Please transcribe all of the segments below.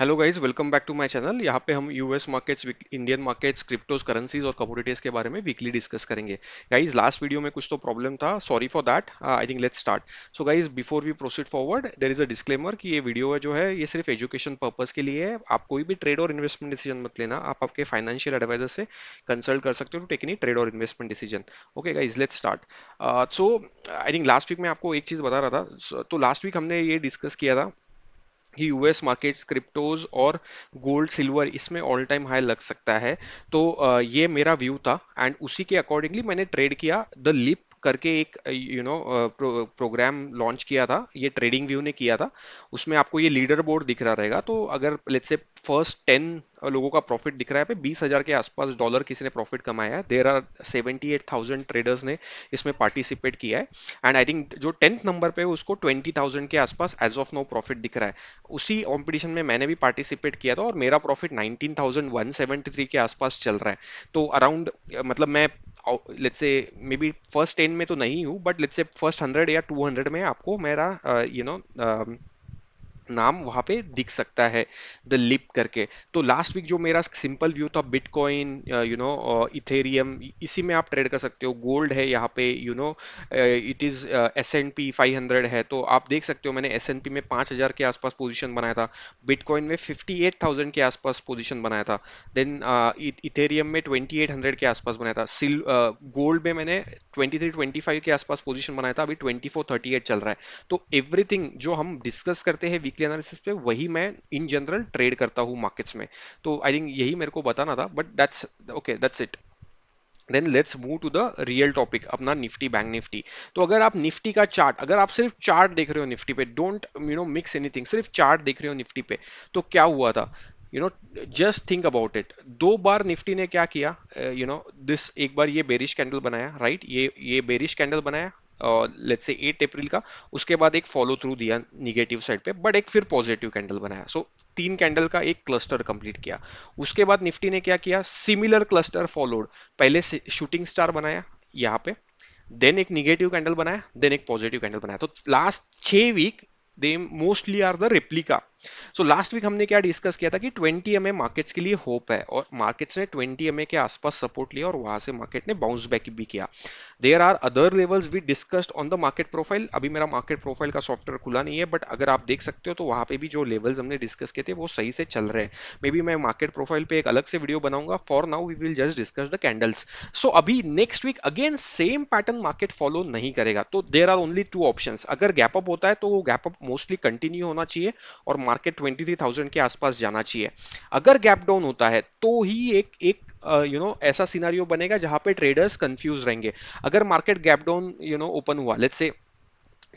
Hello guys, welcome back to my channel. यहाँ पे हम US markets, Indian markets, cryptos, currencies और commodities के बारे में वीकली डिस्कस करेंगे। गाइस, लास्ट वीडियो में कुछ तो प्रॉब्लम था, sorry for that. I think let's start. So guys, before we proceed forward, there is a disclaimer कि ये वीडियो जो है ये सिर्फ एजुकेशन पर्पस के लिए है। आप कोई भी ट्रेड और इन्वेस्टमेंट डिसीजन मत लेना। आप आपके फाइनेंशियल एडवाइजर से कंसल्ट कर सकते हो टू टेक एनी ट्रेड और investment decision. Okay guys, let's start. So I think last week मैं आपको एक चीज बता रहा था। तो लास्ट वीक हमने ये डिस्कस किया था कि यूएस मार्केट्स, क्रिप्टोज और गोल्ड सिल्वर इसमें ऑल टाइम हाई लग सकता है। तो ये मेरा व्यू था एंड उसी के अकॉर्डिंगली मैंने ट्रेड किया। द लिप करके एक प्रोग्राम लॉन्च किया था, ये ट्रेडिंग व्यू ने किया था। उसमें आपको ये लीडर बोर्ड दिख रहा रहेगा। तो अगर लेट्स से फर्स्ट 10 लोगों का प्रॉफिट दिख रहा है पे 20,000 के आसपास डॉलर किसी ने प्रॉफिट कमाया है। देर आर 78,000 ट्रेडर्स ने इसमें पार्टिसिपेट किया है। एंड आई थिंक जो 10th नंबर पे है उसको 20,000 के आसपास एज ऑफ नो प्रॉफिट दिख रहा है। उसी कंपटीशन में मैंने भी पार्टिसिपेट किया था और मेरा प्रॉफिट 19,173 के आसपास चल रहा है। तो अराउंड मतलब मैं let's say may be first 10 में तो नहीं हूँ, बट लेट्स से फर्स्ट 100 या 200 में आपको मेरा नाम वहां पे दिख सकता है, द लिप करके। तो लास्ट वीक जो मेरा सिंपल व्यू था, बिटकॉइन, इथेरियम, इसी में आप ट्रेड कर सकते हो। गोल्ड है यहाँ पे, इट इज S&P 500 है। तो आप देख सकते हो मैंने S&P में 5,000 के आसपास पोजीशन बनाया था, बिटकॉइन में 58,000 के आसपास पोजीशन बनाया था, देन इथेरियम में 2,800 के आसपास बनाया था, गोल्ड में मैंने 23-25 के आसपास पोजीशन बनाया था। अभी 24-38 चल रहा है। तो एवरीथिंग जो हम डिस्कस करते हैं वीकली एनालिसिस पे, वही मैं इन जनरल ट्रेड करता हूँ मार्केट्स में। तो आई थिंक यही मेरे को बताना था, but that's okay, that's it. Then let's move to the real topic, अपना निफ्टी बैंक निफ्टी। तो अगर आप निफ्टी का चार्ट, अगर आप सिर्फ चार्ट देख रहे हो निफ्टी पे, डोंट मिक्स एनीथिंग, सिर्फ चार्ट देख रहे हो निफ्टी पे, तो क्या हुआ था? You know just think about it. दो बार निफ्टी ने क्या किया, दिस एक बार ये बेरिश कैंडल बनाया, राइट? ये बेरिश कैंडल बनाया लेट्स से 8 अप्रैल का। उसके बाद एक फॉलो थ्रू दिया निगेटिव साइड पे, बट एक फिर पॉजिटिव कैंडल बनाया। सो तीन कैंडल का एक क्लस्टर कंप्लीट किया। उसके बाद निफ्टी ने क्या किया, सिमिलर क्लस्टर फॉलोड। पहले शूटिंग स्टार बनाया यहाँ पे, देन एक निगेटिव कैंडल बनाया, देन एक पॉजिटिव कैंडल बनाया। तो लास्ट 6 week they mostly are the replica. So last week हमने क्या डिस्कस किया था कि 20 MA मार्केट्स के लिए होप है, और मार्केट्स ने 20 MA के आसपास सपोर्ट लिया और वहां से मार्केट ने बाउंस बैक भी किया। There are other levels we discussed on the market profile. अभी मेरा मार्केट प्रोफाइल का सॉफ्टवेयर खुला नहीं है, बट अगर आप देख सकते हो तो वहां पे भी जो लेवल्स हमने डिस्कस किए थे वो सही से चल रहे हैं। मे बी मैं मार्केट प्रोफाइल पे एक अलग से वीडियो बनाऊंगा। For now we will just discuss the candles. So अभी next week again same pattern market follow नहीं करेगा। तो there are only two options. अगर गैप अप होता है तो वो गैप अप मोस्टली कंटिन्यू होना चाहिए और मार्केट 23,000 के आसपास जाना चाहिए। अगर गैप डाउन होता है तो ही एक एक ऐसा सिनारियो बनेगा जहां पे ट्रेडर्स कंफ्यूज रहेंगे। अगर मार्केट गैप डाउन ओपन हुआ, लेट्स से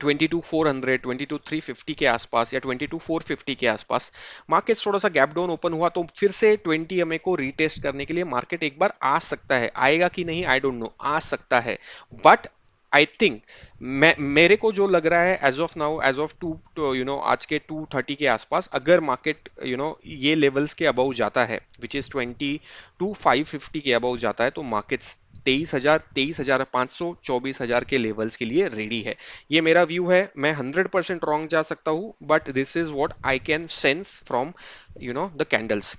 22,400, 22,350 के आसपास या 22,450 के आसपास, मार्केट थोड़ा सा गैप डाउन ओपन हुआ, तो फिर से 20 MA को रीटेस्ट करने के लिए मार्केट एक बार आ सकता है। आएगा कि नहीं आई डोंट नो, आ सकता है। बट आई थिंक, मेरे को जो लग रहा है as of now, as of आज के 2:30 के आसपास, अगर मार्केट ये लेवल्स के अबव जाता है, विच इज 22,550 के अबव जाता है, तो मार्केट्स 23,000, 23,500, 24,000 के लेवल्स के लिए रेडी है। ये मेरा व्यू है। मैं 100% रॉन्ग जा सकता हूँ, but this is what I can sense from the candles.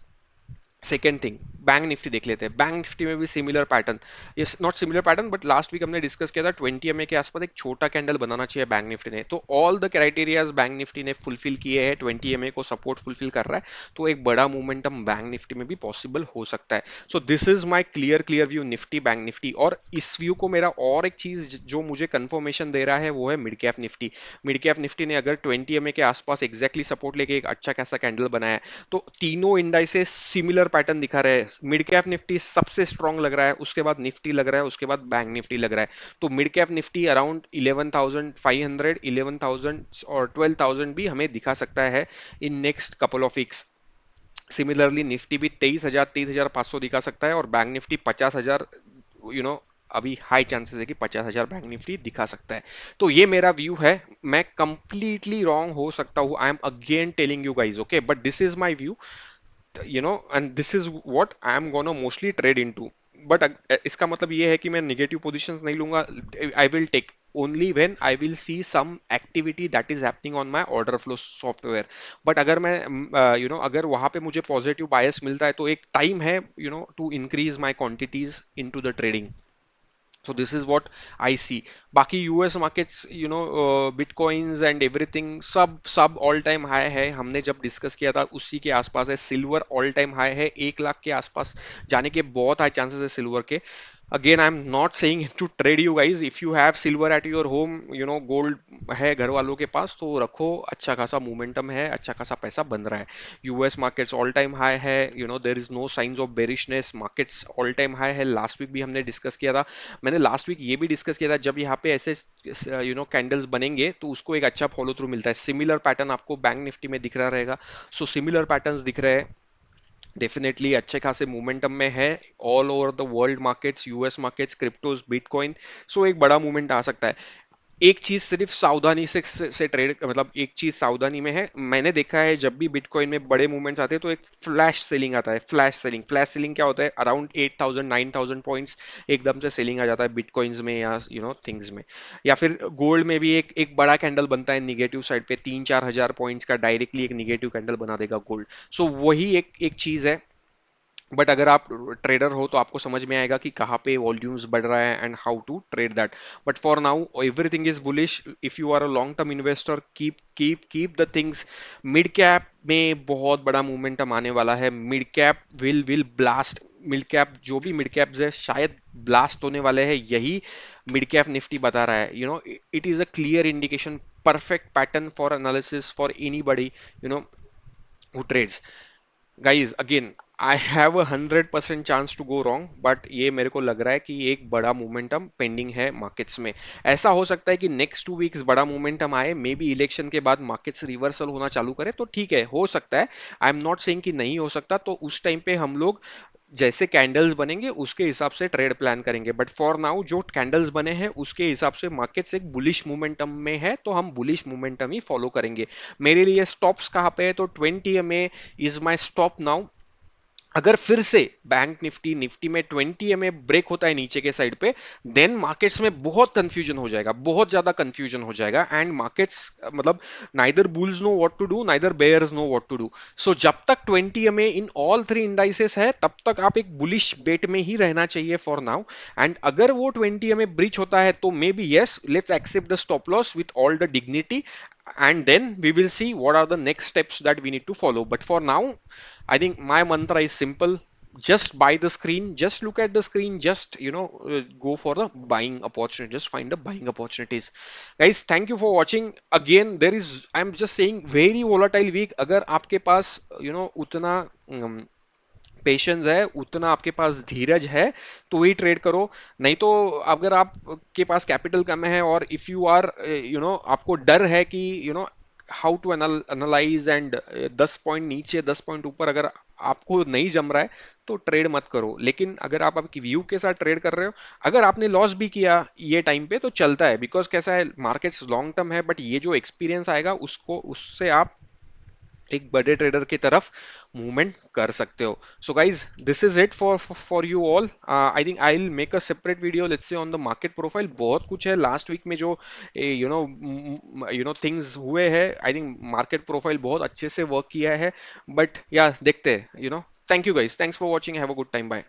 Second thing, bank Nifty देख लेते हैं। बैंक निफ्टी में भी similar pattern, is not similar pattern, but last week हमने डिस्कस किया था 20 MA के आसपास एक छोटा कैंडल बनाना चाहिए बैंक निफ्टी ने। तो all the criterias bank Nifty ने फुलफिल किए हैं, 20 MA को सपोर्ट फुलफिल कर रहा है। तो एक बड़ा मोमेंटम बैंक निफ्टी में भी पॉसिबल हो सकता है। So this is my clear clear view Nifty bank Nifty. और इस व्यू को मेरा और एक चीज जो मुझे कंफर्मेशन दे रहा है वो है mid cap Nifty. Mid cap Nifty ने अगर 20 MA के आसपास एग्जैक्टली सपोर्ट लेके एक अच्छा खासा कैंडल बनाया है, तो तीनों इंडाइसेस सिमिलर पैटर्न दिखा रहे हैं। मिड कैप निफ्टी सबसे स्ट्रांग लग रहा है, उसके बाद निफ्टी लग रहा है, उसके बाद बैंक निफ्टी लग रहा है। तो मिड कैप निफ्टी अराउंड 11,500, 11,000 और 12,000 भी हमें दिखा सकता है in next couple of weeks. Similarly Nifty भी 23,000, 23,500 दिखा सकता है, और बैंक निफ्टी 50,000, यू नो अभी हाई चांसेस है कि 50,000 बैंक निफ्टी दिखा सकता है। तो ये मेरा व्यू है। मैं कंप्लीटली रॉन्ग हो सकता हूँ, I am again telling you guys, okay, but this is my view, and this is what I am gonna mostly trade into. But इसका मतलब ये है कि मैं निगेटिव पोजीशंस नहीं लूंगा। I will take only when I will see some activity that is happening on my order flow software. But अगर मैं अगर वहां पे मुझे पॉजिटिव बायस मिलता है तो एक टाइम है to increase my quantities into the trading. So this is what I see. बाकी US markets bitcoins and everything सब सब ऑल टाइम हाई है। हमने जब डिस्कस किया था उसी के आसपास है। सिल्वर ऑल टाइम हाई है, 1 लाख के आसपास जाने के बहुत हाई चांसेस है सिल्वर के। Again I am not saying to trade you guys. If you have silver at your home, gold है घर वालों के पास तो रखो, अच्छा खासा मोमेंटम है, अच्छा खासा पैसा बन रहा है। US markets all time high है, there is no science of bearishness. Markets all time high है, लास्ट वीक भी हमने डिस्कस किया था। मैंने लास्ट वीक ये भी डिस्कस किया था, जब यहाँ पे ऐसे कैंडल्स बनेंगे तो उसको एक अच्छा फॉलो थ्रू मिलता है। सिमिलर पैटर्न आपको बैंक निफ्टी में दिख रहा रहेगा। सो सिमिलर पैटर्न्स दिख रहे हैं, डेफिनेटली अच्छे खासे मोमेंटम में है all over the world markets, US markets, cryptos, bitcoin. So एक बड़ा मूवमेंट आ सकता है। एक चीज सिर्फ सावधानी से ट्रेड, मतलब एक चीज सावधानी में है। मैंने देखा है जब भी बिटकॉइन में बड़े मूवमेंट्स आते हैं तो एक फ्लैश सेलिंग आता है। फ्लैश सेलिंग, फ्लैश सेलिंग क्या होता है? अराउंड 8,000 9,000 पॉइंट्स एकदम से सेलिंग आ जाता है बिटकॉइंस में या थिंग्स में। या फिर गोल्ड में भी एक एक बड़ा कैंडल बनता है निगेटिव साइड पे, 3-4 हजार पॉइंट्स का डायरेक्टली एक निगेटिव कैंडल बना देगा गोल्ड। सो वही एक एक चीज है। बट अगर आप ट्रेडर हो तो आपको समझ में आएगा कि कहाँ पे वॉल्यूम्स बढ़ रहा है and how to trade that. But for now everything is bullish. If you are a long term investor, keep keep keep the things. Mid cap में बहुत बड़ा मोमेंटम आने वाला है। Mid cap will blast. Mid cap, जो भी mid caps है शायद ब्लास्ट होने वाले हैं, यही मिड कैप निफ्टी बता रहा है। It is a clear indication, perfect pattern for analysis for anybody you know who trades. Guys again, I have 100% chance to go wrong, but ये मेरे को लग रहा है कि एक बड़ा मोमेंटम पेंडिंग है मार्केट्स में। ऐसा हो सकता है कि नेक्स्ट 2 वीक्स बड़ा मोमेंटम आए, मे बी इलेक्शन के बाद मार्केट्स रिवर्सल होना चालू करे तो ठीक है, हो सकता है। आई एम नॉट सेइंग कि नहीं हो सकता। तो उस टाइम पे हम लोग जैसे कैंडल्स बनेंगे उसके हिसाब से ट्रेड प्लान करेंगे। बट फॉर नाउ जो कैंडल्स बने हैं उसके हिसाब से मार्केट्स एक बुलिश मोमेंटम में है, तो हम बुलिश मोमेंटम ही फॉलो करेंगे। मेरे लिए स्टॉप्स कहाँ पे है? तो 20 MA is my stop now. अगर फिर से बैंक निफ्टी निफ्टी में 20 MA ब्रेक होता है नीचे के साइड पे, देन मार्केट्स में बहुत कंफ्यूजन हो जाएगा, बहुत ज्यादा कंफ्यूजन हो जाएगा। एंड मार्केट्स मतलब neither bulls know what to do, neither bears know what to do. So जब तक 20 MA इन ऑल 3 इंडाइसेस है तब तक आप एक बुलिश बेट में ही रहना चाहिए फॉर नाउ। एंड अगर वो 20 MA ब्रीच होता है तो maybe yes, let's accept the stop loss with all the dignity, and then we will see what are the next steps that we need to follow. But for now, I think my mantra is simple: just buy the screen, just look at the screen, just go for the buying opportunity, just find the buying opportunities. Guys, thank you for watching. Again, there is, I'm just saying, very volatile week. अगर आपके पास उतना patience है, उतना आपके पास धीरज है, तो ही trade करो। नहीं तो अगर आपके पास कैपिटल कम है और इफ यू आर आपको डर है कि how to analyse and 10 point नीचे 10 पॉइंट ऊपर अगर आपको नहीं जम रहा है तो ट्रेड मत करो। लेकिन अगर आप आपकी व्यू के साथ ट्रेड कर रहे हो, अगर आपने लॉस भी किया ये टाइम पे तो चलता है, बिकॉज कैसा है, मार्केट्स लॉन्ग टर्म है। बट ये जो एक्सपीरियंस आएगा उसको, उससे आप एक बड़े ट्रेडर की तरफ मूवमेंट कर सकते हो। So guys, this is it for you all. I think I will make a separate video let's say on the market profile. बहुत कुछ है लास्ट वीक में जो थिंग्स हुए हैं। आई थिंक मार्केट प्रोफाइल बहुत अच्छे से वर्क किया है। बट या देखते हैं। Thank you guys, thanks for watching, have a good time, bye.